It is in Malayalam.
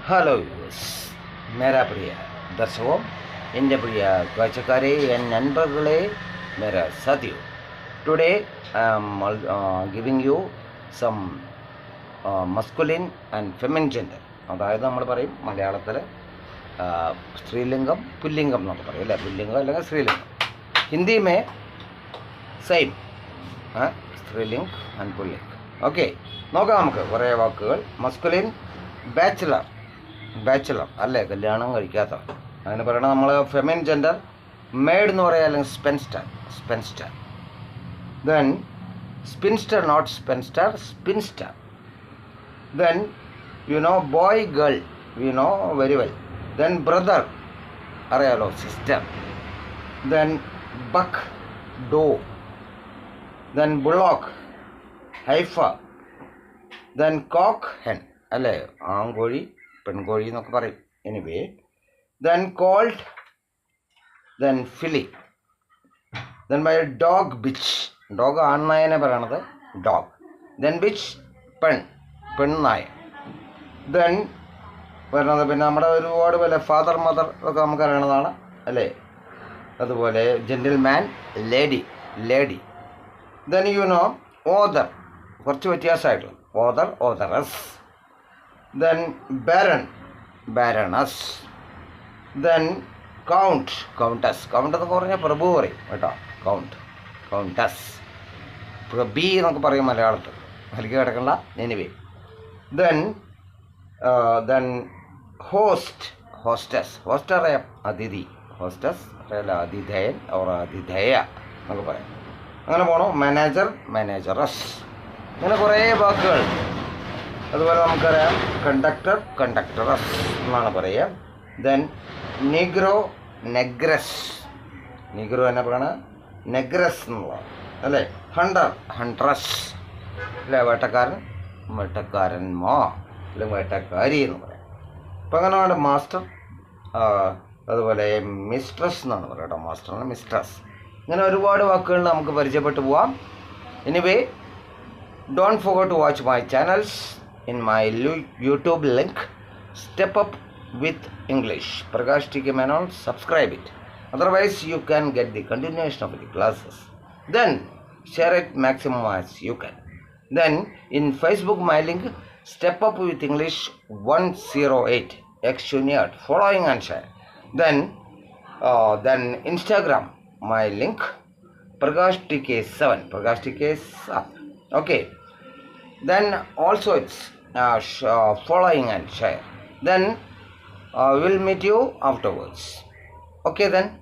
हेलो मेरा प्रिय दर्शकों എൻ്റെ പ്രിയ കാഴ്ചക്കാരെ and നண்பர்களே मेरा साथियों today I am giving you some masculine and feminine gender അതായത് നമ്മൾ പറയും മലയാളത്തിൽ സ്ത്രീലിംഗം പുല്ലിംഗം എന്നൊക്കെ പറയും അല്ലേ പുല്ലിംഗം അല്ലെങ്കിൽ സ്ത്രീലിംഗം ഹിന്ദി में സെയിം സ്ത്രീലിംഗ് ആൻഡ് പുല്ലിംഗ് ഓക്കെ നോക്കാം നമുക്ക് കുറേ വാക്കുകൾ മസ്കുലിൻ ബാച്ചിലർ അല്ലേ കല്യാണം കഴിക്കാത്തവർ അങ്ങനെ പറയണത് നമ്മൾ ഫെമിൻ ജെൻഡർ മെയ്ഡ് എന്ന് പറയുക അല്ലെങ്കിൽ spinster then spinster not spinster then you know boy girl you know very well then brother അറിയാലോ sister then buck doe then bullock heifer then cock hen അല്ലേ ആൺകോഴി പെൺകോഴി എന്നൊക്കെ പറയും anyway then colt then filly then by dog bitch dog ആൺനായനെ പറയണത് ഡോഗ് ദെൻ ബിച്ച് പെൺനായ ദെൻ പറയുന്നത് പിന്നെ നമ്മുടെ ഒരുപാട് പോലെ ഫാദർ മദർ ഒക്കെ നമുക്ക് അറിയണതാണ് അല്ലേ അതുപോലെ gentleman lady then you know other കുറച്ച് വ്യത്യാസമായിട്ടുള്ള others then baroness then countess എന്നൊക്കെ പറഞ്ഞാൽ പ്രഭു പറയും കേട്ടോ കൗണ്ടസ് പ്രഭി എന്നൊക്കെ പറയും മലയാളത്തിൽ അതിലേക്ക് കിടക്കണ്ട എനിവേ ദെൻ ഹോസ്റ്റ് അറിയാം അതിഥി ഹോസ്റ്റസ് അറിയാലോ അതിഥേയൻ ഓർ അതിഥേയ എന്നൊക്കെ പറയാം അങ്ങനെ പോകണോ മാനേജറസ് ഇങ്ങനെ കുറേ വാക്കുകൾ അതുപോലെ നമുക്കറിയാം കണ്ടക്ടറസ് എന്നാണ് പറയുക ദെൻ നീഗ്രോ എന്നെ പറയണത് നെഗ്രസ് എന്നുള്ളതാണ് അല്ലേ ഹൺട്രസ് അല്ലേ വേട്ടക്കാരന്മാ അല്ലെങ്കിൽ വേട്ടക്കാരി എന്ന് പറയാം അപ്പം അങ്ങനെയാണ് മാസ്റ്റർ അതുപോലെ മിസ്ട്രസ് എന്നാണ് പറയുക കേട്ടോ മാസ്റ്ററാണ് മിസ്ട്രസ് ഇങ്ങനെ ഒരുപാട് വാക്കുകൾ നമുക്ക് പരിചയപ്പെട്ടു പോവാം anyway don't forget to watch my channels in my YouTube link Step Up with English Prakash TK Menon, subscribe it, otherwise you can get the continuation of the classes, then share it maximum as you can. Then in Facebook my link Step Up with English 108 X Junior, following and share. Then Instagram my link Prakash TK7 okay. Then also it's following and share. Then we'll meet you afterwards. Okay then.